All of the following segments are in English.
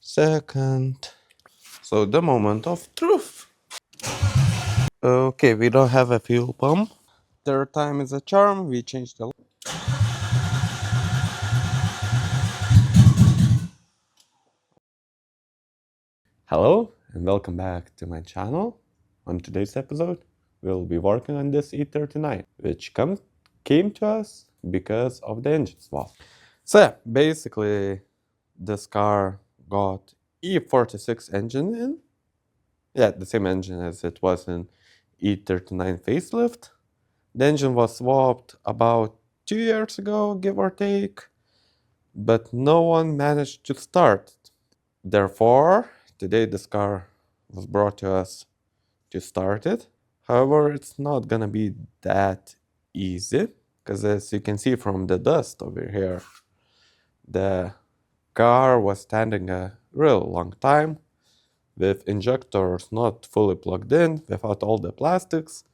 second. So the moment of truth. Okay, we don't have a fuel pump. Third time is a charm. We changed the. Hello and welcome back to my channel. On today's episode, we'll be working on this E39, which came to us because of the engine swap. So yeah, basically, this car got E46 engine in. Yeah, the same engine as it was in E39 facelift. The engine was swapped about 2 years ago, give or take, but no one managed to start. Therefore, today this car was brought to us to start it. However, it's not gonna be that easy, because as you can see from the dust over here, the car was standing a real long time with injectors not fully plugged in, without all the plastics,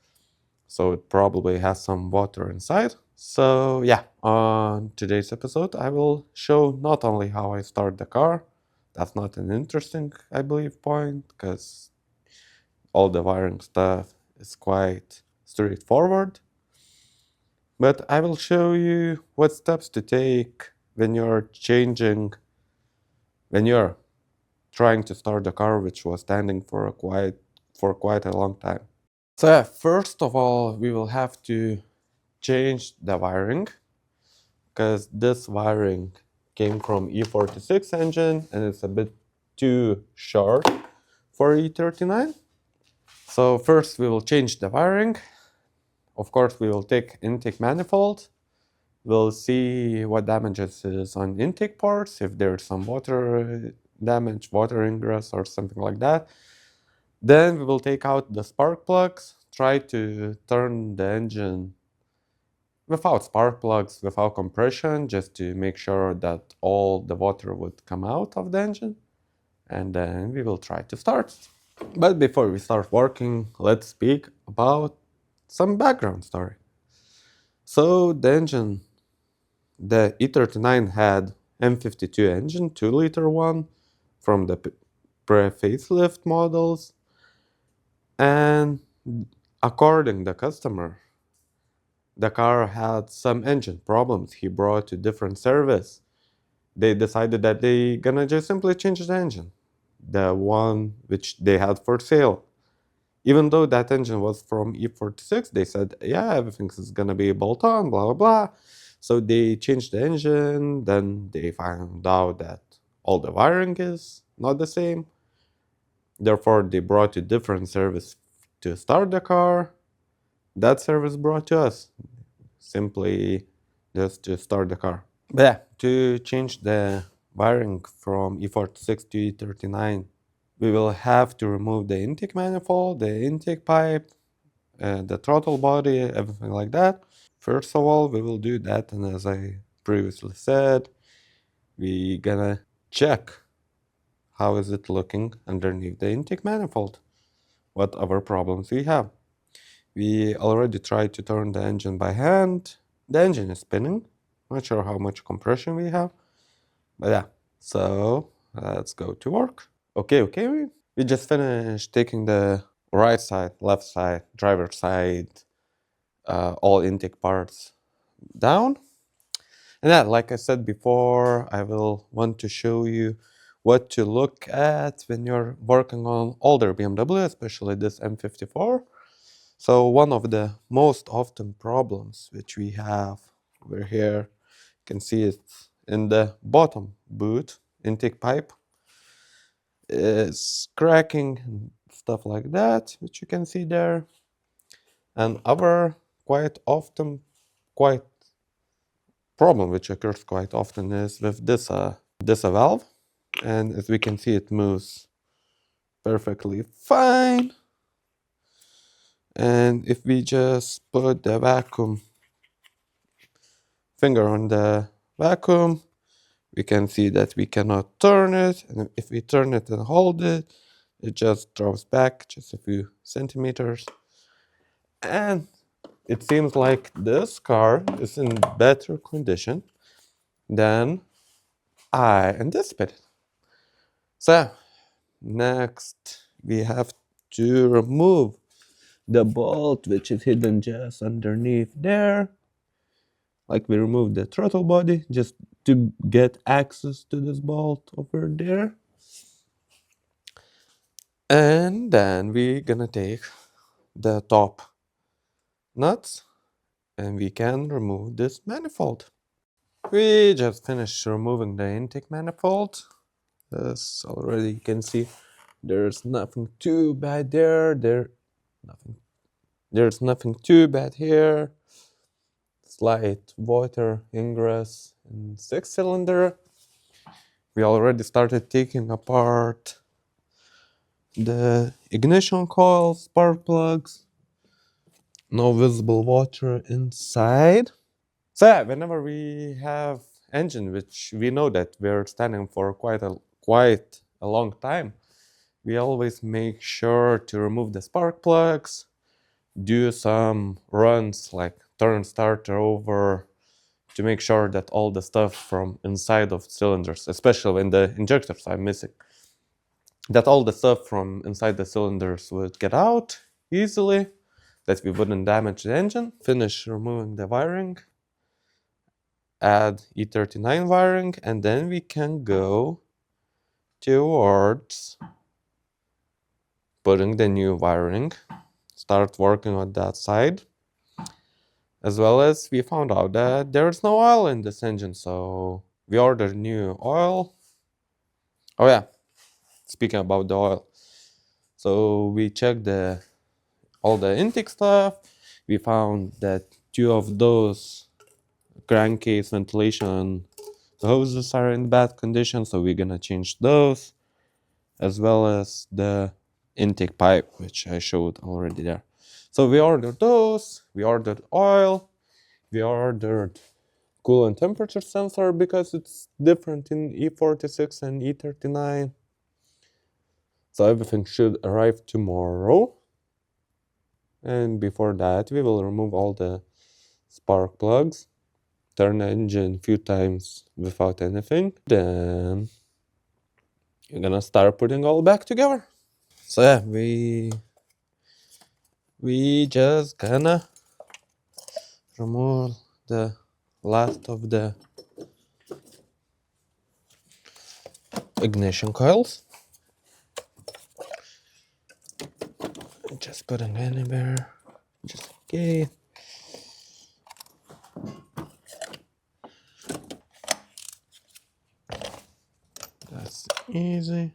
so it probably has some water inside. So yeah, on today's episode I will show not only how I start the car. That's not an interesting, I believe, point, because all the wiring stuff is quite straightforward, but I will show you what steps to take when you're trying to start the car, which was standing for quite a long time. So yeah, first of all, we will have to change the wiring, because this wiring came from E46 engine and it's a bit too short for E39. So first we will change the wiring. Of course, we will take intake manifold. We'll see what damages is on intake parts, if there's some water damage, water ingress or something like that. Then we will take out the spark plugs, try to turn the engine without spark plugs, without compression, just to make sure that all the water would come out of the engine. And then we will try to start. But before we start working, let's speak about some background story. So the engine, the E39 had M52 engine, 2-liter one, from the pre-facelift models. And according to the customer, the car had some engine problems. He brought to different service. They decided that they gonna just simply change the engine, the one which they had for sale. Even though that engine was from E46, they said, yeah, everything is gonna be bolt-on, blah, blah, blah. So they changed the engine, then they found out that all the wiring is not the same. Therefore, they brought to different service to start the car. That service brought to us, simply just to start the car. But yeah, to change the wiring from E46 to E39, we will have to remove the intake manifold, the intake pipe, the throttle body, everything like that. First of all, we will do that, and as I previously said, we gonna check how is it looking underneath the intake manifold, what other problems we have. We already tried to turn the engine by hand. The engine is spinning. Not sure how much compression we have, but yeah. So let's go to work. Okay. We just finished taking the right side, left side, driver's side, all intake parts down. And yeah, like I said before, I will want to show you what to look at when you're working on older BMW, especially this M54. So one of the most often problems which we have over here, you can see it in the bottom boot intake pipe, is cracking and stuff like that, which you can see there. And other quite problem which occurs quite often is with this valve, and as we can see, it moves perfectly fine. And if we just put the vacuum finger on the vacuum, we can see that we cannot turn it, and if we turn it and hold it, it just drops back just a few centimeters. And it seems like this car is in better condition than I anticipated. So next we have to remove the bolt which is hidden just underneath there. Like we removed the throttle body just to get access to this bolt over there. And then we're gonna take the top nuts and we can remove this manifold. We just finished removing the intake manifold. As already you can see, there's nothing too bad there. There's nothing too bad here. Slight water ingress in 6-cylinder. We already started taking apart the ignition coils, spark plugs. No visible water inside. So yeah, whenever we have engine which we know that we're standing for quite a long time, we always make sure to remove the spark plugs, do some runs like turn starter over to make sure that all the stuff from inside of cylinders, especially when the injectors are missing, that all the stuff from inside the cylinders would get out easily, that we wouldn't damage the engine. Finish removing the wiring, add E39 wiring, and then we can go towards putting the new wiring, start working on that side. As well as we found out that there's no oil in this engine, so we ordered new oil. Oh yeah, speaking about the oil, so we checked all the intake stuff. We found that 2 of those crankcase ventilation hoses are in bad condition, so we're gonna change those, as well as the intake pipe, which I showed already there. So we ordered those, we ordered oil, we ordered coolant temperature sensor because it's different in E46 and E39. So everything should arrive tomorrow. And before that, we will remove all the spark plugs, turn the engine a few times without anything. Then you're gonna start putting all back together. So yeah, we just gonna remove the last of the ignition coils. Just putting anywhere, just okay. That's easy.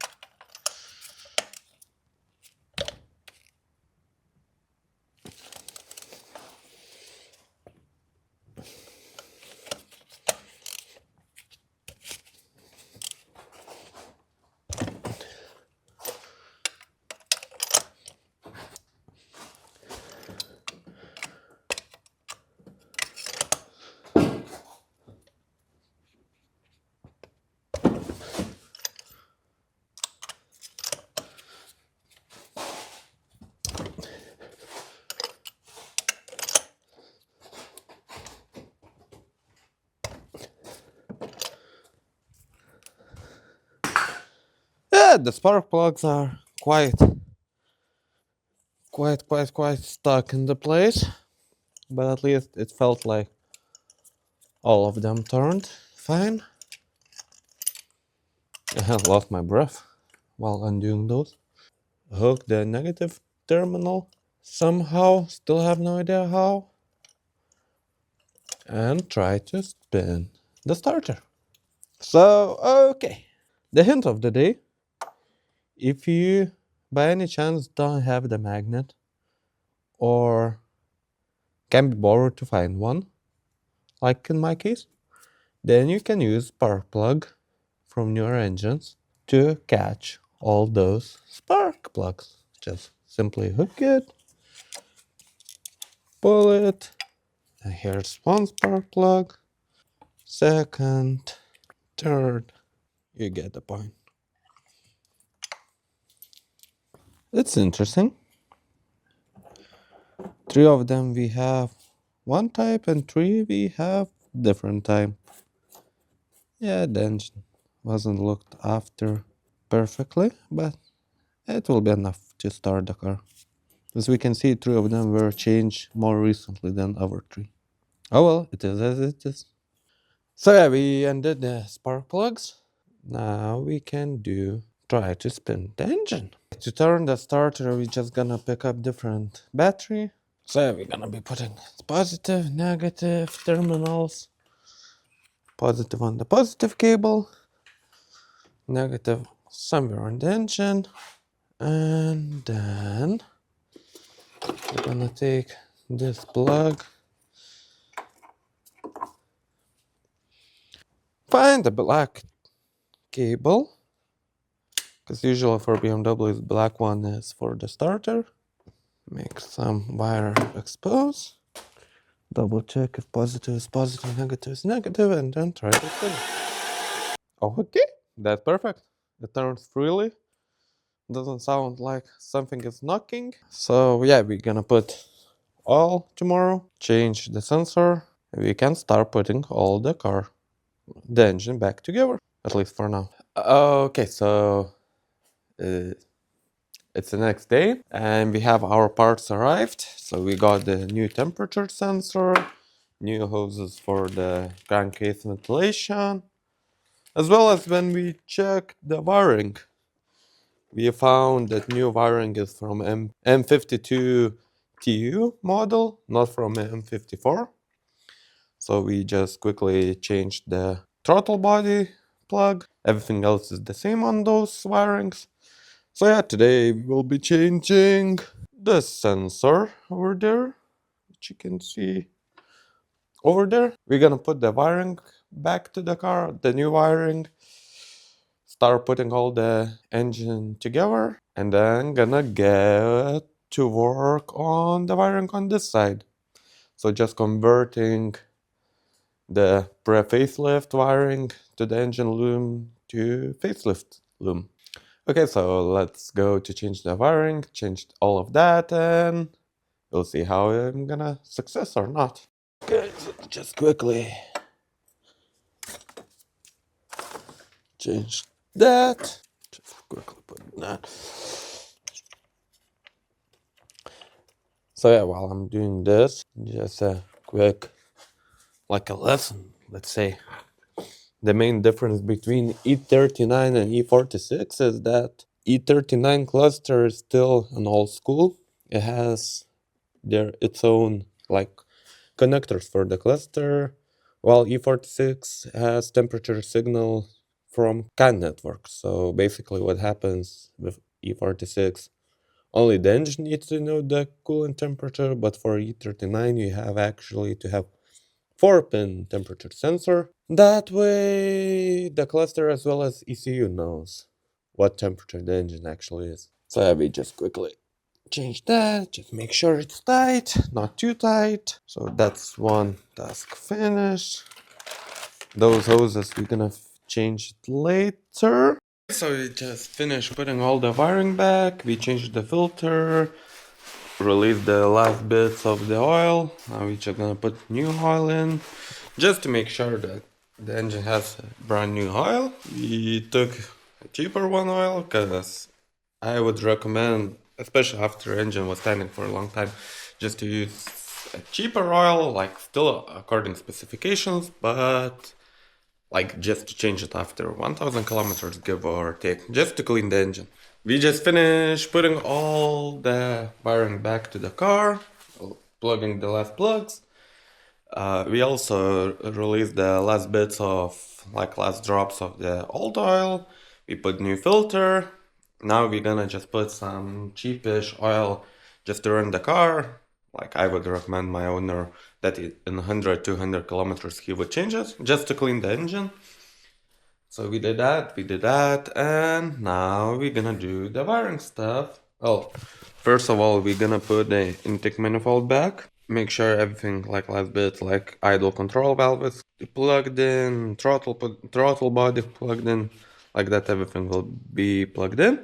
Yeah, the spark plugs are quite stuck in the place, but at least it felt like all of them turned fine. I had lost my breath while undoing those. Hook the negative terminal somehow, still have no idea how, and try to spin the starter. So, okay. The hint of the day: if you by any chance don't have the magnet or can be borrowed to find one, like in my case, then you can use spark plug from newer engines to catch all those spark plugs. Just simply hook it, pull it, and here's one spark plug, second, third, you get the point. It's interesting. 3 of them we have one type and 3 we have different type. Yeah, the engine wasn't looked after perfectly, but it will be enough to start the car. As we can see, 3 of them were changed more recently than our 3. Oh well, it is as it is. So yeah, we ended the spark plugs. Now we can try to spin the engine. To turn the starter, we're just gonna pick up different battery. So yeah, we're gonna be putting positive, negative terminals. Positive on the positive cable, negative somewhere on the engine, and then we're gonna take this plug, find the black cable, because usually for BMW the black one is for the starter. Make some wire expose, double check if positive is positive, negative is negative, and then try to spin it. Okay, that's perfect. It turns freely. Doesn't sound like something is knocking. So yeah, we're gonna put all tomorrow, change the sensor, and we can start putting all the engine back together, at least for now. Okay, so it's the next day and we have our parts arrived. So we got the new temperature sensor, new hoses for the crankcase ventilation, as well as when we checked the wiring, we found that new wiring is from M52 TU model, not from M54. So we just quickly changed the throttle body plug. Everything else is the same on those wirings. So yeah, today we will be changing the sensor over there, which you can see over there. We're gonna put the wiring back to the car, the new wiring, start putting all the engine together, and then gonna get to work on the wiring on this side. So just converting the pre-facelift wiring to the engine loom to facelift loom. Okay, so let's go to change the wiring, change all of that, and we'll see how I'm gonna success or not. Okay, so just quickly change that. Just quickly put that. So yeah, while I'm doing this, just a quick, like a lesson, let's say. The main difference between E39 and E46 is that E39 cluster is still an old school. It has its own like connectors for the cluster, while E46 has temperature signal from CAN network. So basically what happens with E46, only the engine needs to know the coolant temperature, but for E39 you have actually to have 4-pin temperature sensor. That way the cluster as well as ECU knows what temperature the engine actually is. So yeah, we just quickly change that, just make sure it's tight, not too tight. So that's one task finished. Those hoses we're gonna change it later. So we just finished putting all the wiring back, we changed the filter, released the last bits of the oil. Now we're just gonna put new oil in, just to make sure that the engine has brand new oil. We took a cheaper one oil, because I would recommend, especially after engine was standing for a long time, just to use a cheaper oil, like still according specifications, but like just to change it after 1000 kilometers, give or take, just to clean the engine. We just finished putting all the wiring back to the car, plugging the last plugs. We also released the last bits of, like last drops of the old oil. We put new filter. Now we're gonna just put some cheapish oil just to run the car. Like I would recommend my owner that in 100-200 kilometers he would change it just to clean the engine. So we did that, and now we're gonna do the wiring stuff. Oh, first of all, we're gonna put the intake manifold back. Make sure everything like last bit, like idle control valve is plugged in, throttle body plugged in, like that everything will be plugged in.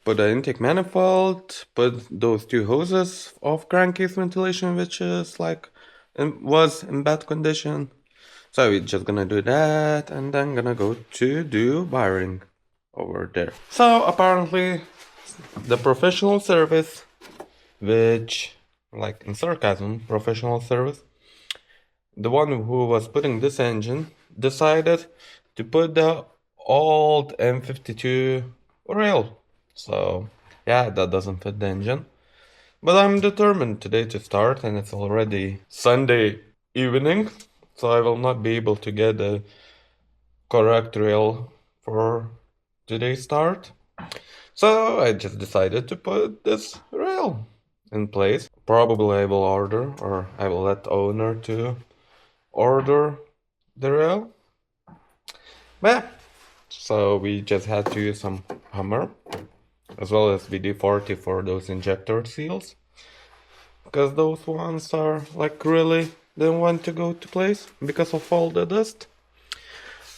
Put the intake manifold, put those 2 hoses of crankcase ventilation, which is like was in bad condition. So we're just gonna do that and then gonna go to do wiring. over there. So apparently the professional service, which, like in sarcasm, professional service, the one who was putting this engine decided to put the old M52 rail. So yeah, that doesn't fit the engine. But I'm determined today to start, and it's already Sunday evening, so I will not be able to get the correct rail for today's start. So I just decided to put this rail in place. Probably I will order, or I will let owner to order the rail. But so we just had to use some hammer, as well as WD-40 for those injector seals, because those ones are like really didn't want to go to place because of all the dust.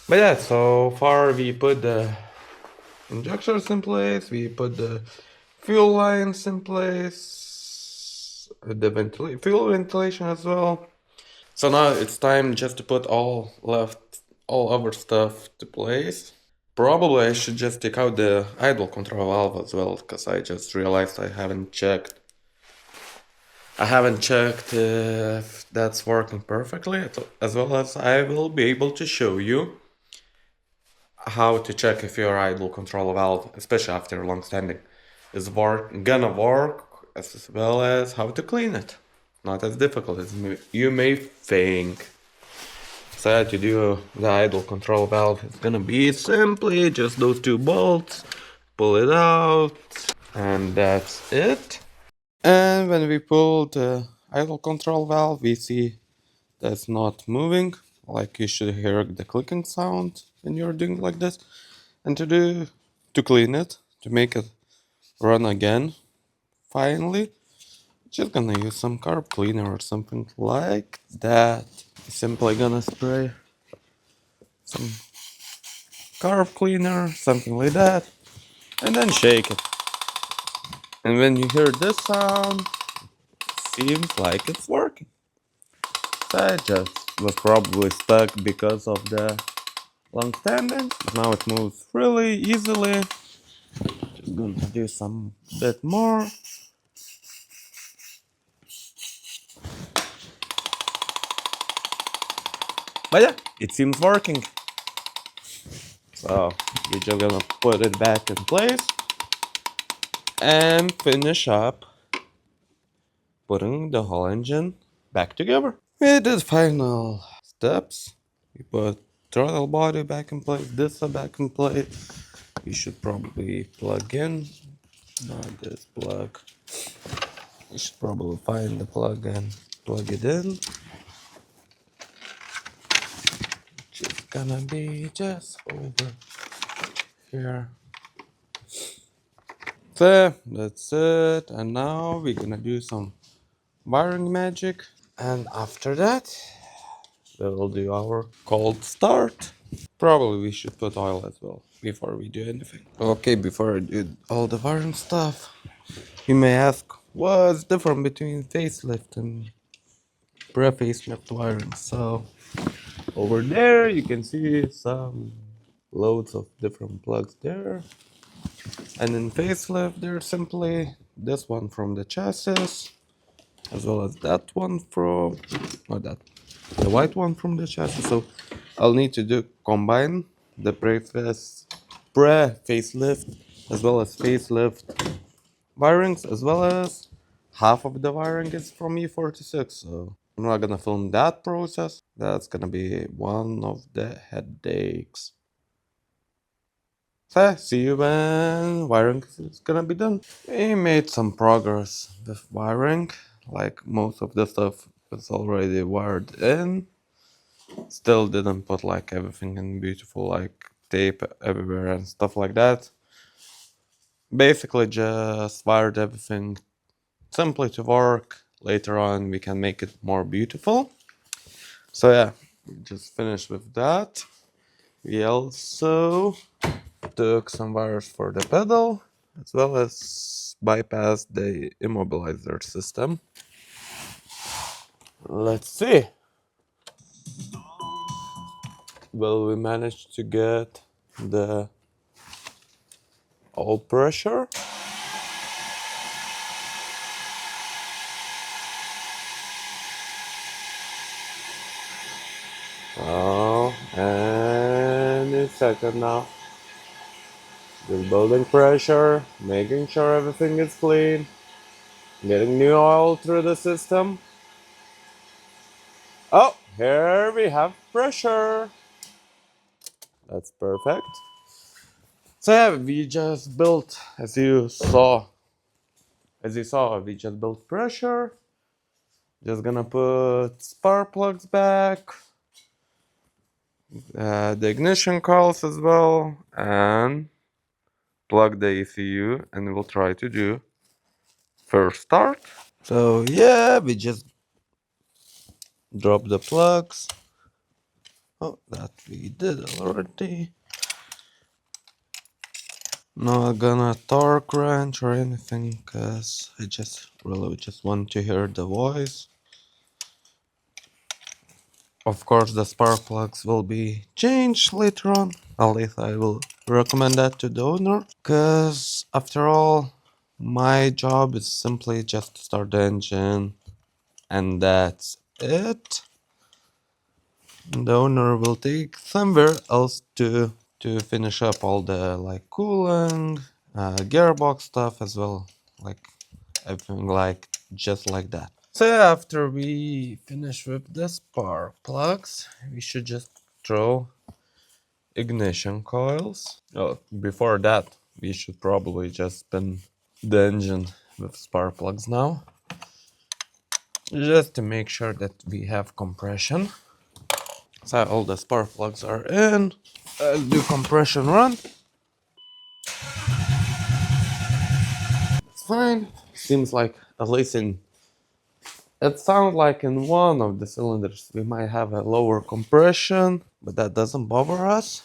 But yeah, so far we put the injectors in place, we put the fuel lines in place, the fuel ventilation as well. So now it's time just to put all other stuff to place. Probably I should just take out the idle control valve as well, because I just realized I haven't checked. I haven't checked if that's working perfectly, as well as I will be able to show you how to check if your idle control valve, especially after long standing, is gonna work, as well as how to clean it. Not as difficult as you may think. So to do the idle control valve, it's gonna be simply just those two bolts, pull it out, and that's it. And when we pull the idle control valve, we see that's not moving. Like you should hear the clicking sound when you're doing like this. And to clean it, to make it run again, finally, just gonna use some carb cleaner or something like that. Simply gonna spray some carb cleaner, something like that, and then shake it. And when you hear this sound, seems like it's working. I just was probably stuck because of the long standing. Now it moves really easily. Just gonna do some bit more. But yeah, it seems working. So we're just gonna put it back in place and finish up putting the whole engine back together. We did final steps. We put throttle body back in place, this back in place. You should probably plug in, not this plug. You should probably find the plug and plug it in. It's gonna be just over here. So that's it. And now we're gonna do some wiring magic. And after that, we will do our cold start. Probably we should put oil as well before we do anything. Okay, before I do all the wiring stuff, you may ask what's different between facelift and pre-facelift wiring. So over there you can see some loads of different plugs there. And in facelift there's simply this one from the chassis, as well as that one from, or that, the white one from the chassis. So I'll need to combine the pre-facelift as well as facelift wirings, as well as half of the wiring is from E46. So I'm not gonna film that process. That's gonna be one of the headaches. So see you when wiring is gonna be done. We made some progress with wiring. Like most of the stuff is already wired in. Still didn't put like everything in beautiful like tape everywhere and stuff like that. Basically just wired everything simply to work. Later on we can make it more beautiful. So yeah, we just finished with that. We also took some wires for the pedal, as well as bypassed the immobilizer system. Let's see. Will we manage to get the all pressure. Oh, any second now. Just building pressure, making sure everything is clean, getting new oil through the system. Oh, here we have pressure. That's perfect. So yeah, we just built, we just built pressure. Just gonna put spark plugs back, the ignition coils as well, and plug the ECU, and we'll try to do first start. So yeah, we just drop the plugs. Oh, that we did already. Not gonna torque wrench or anything, cause I just really just want to hear the voice. Of course, the spark plugs will be changed later on. At least I will recommend that to the owner. Because after all, my job is simply just to start the engine and that's it. The owner will take somewhere else to finish up all the like cooling, gearbox stuff as well. Like everything like just like that. So yeah, after we finish with the spark plugs, we should just throw ignition coils. Oh, before that, we should probably just spin the engine with spark plugs now. Just to make sure that we have compression. So all the spark plugs are in. Let's do compression run. It's fine. Seems like at least in it sounds like in one of the cylinders we might have a lower compression, but that doesn't bother us.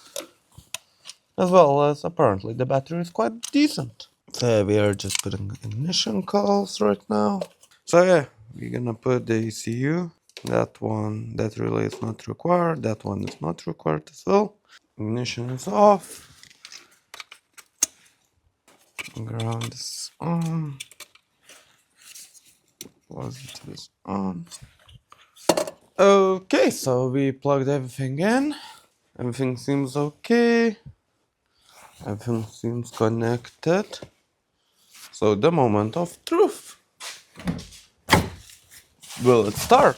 As well as apparently the battery is quite decent. So we are just putting ignition coils right now. So yeah, we're gonna put the ECU. That one, that relay is not required. That one is not required as well. Ignition is off. Ground is on. Positive is on. Okay, so we plugged everything in. Everything seems okay. Everything seems connected. So the moment of truth. Will it start?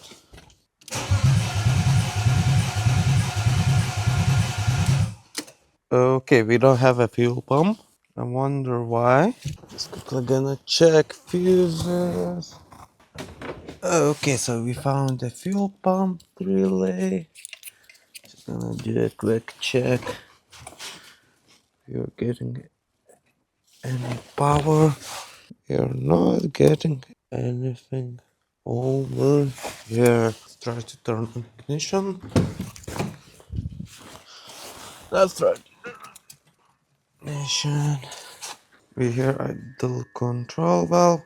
Okay, we don't have a fuel pump. I wonder why. Just quickly gonna check fuses. Okay, so we found the fuel pump relay. Just gonna do a quick check. You're getting any power. You're not getting anything over here. Let's try to turn on ignition. That's right. Ignition. We hear idle control valve.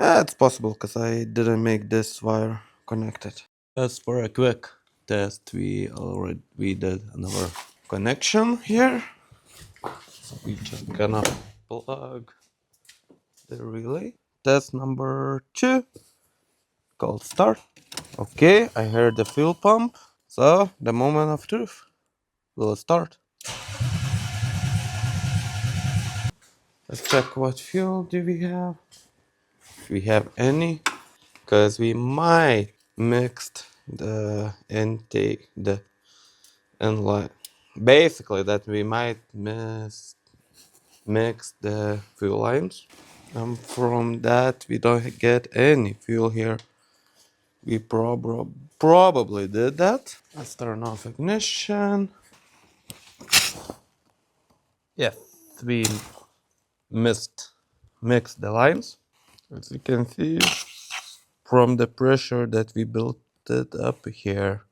It's possible because I didn't make this wire connected. Just for a quick test, we did another connection here. So we just gonna plug the relay. Test number 2 called start. Okay, I heard the fuel pump. So the moment of truth will start. Let's check what fuel do we have. If we have any, because we might mixed the intake, the inlet. Basically, that we might mix the fuel lines. And from that, we don't get any fuel here. We probably did that. Let's turn off ignition. Yes, we mixed the lines. As you can see, from the pressure that we built it up here.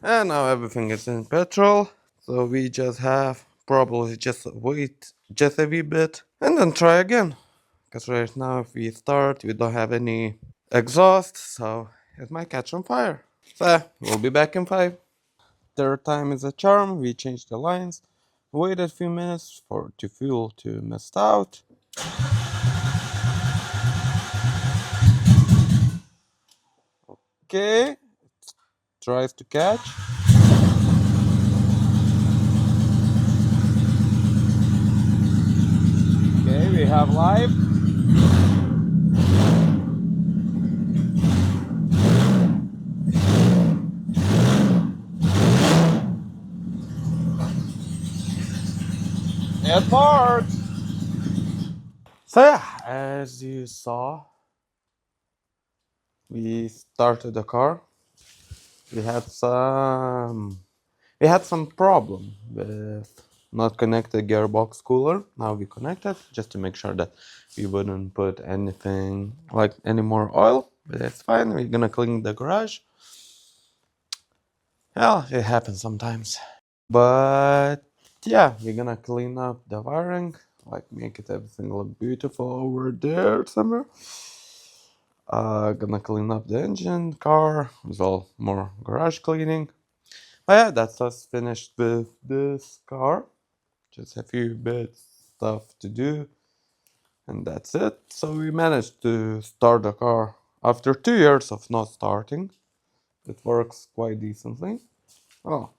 And now everything is in petrol. So we just have probably just wait just a wee bit and then try again. Because right now if we start we don't have any exhaust, so it might catch on fire. So yeah, we'll be back in 5. Third time is a charm. We changed the lines. Waited a few minutes for the fuel to mist out. Okay, tries to catch. Okay, we have live. It worked. So yeah, as you saw, we started the car. We had some we had some problem with not connected gearbox cooler. Now we connected just to make sure that we wouldn't put anything like any more oil. But it's fine. We're gonna clean the garage. Yeah, it happens sometimes. But yeah, we're gonna clean up the wiring, like make it everything look beautiful over there somewhere. Gonna clean up the engine, car, as well more garage cleaning. But yeah, that's us finished with this car. Just a few bits stuff to do, and that's it. So we managed to start the car after 2 years of not starting. It works quite decently. Oh,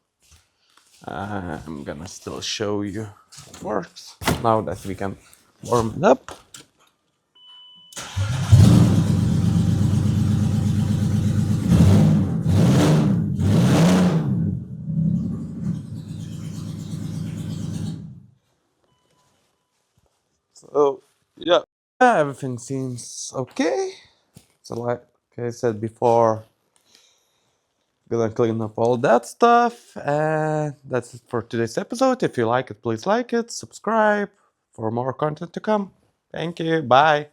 I'm gonna still show you how it works now that we can warm it up. So yeah, everything seems okay. So like I said before, gonna clean up all that stuff, and that's it for today's episode. If you like it, please like it, subscribe for more content to come. Thank you. Bye.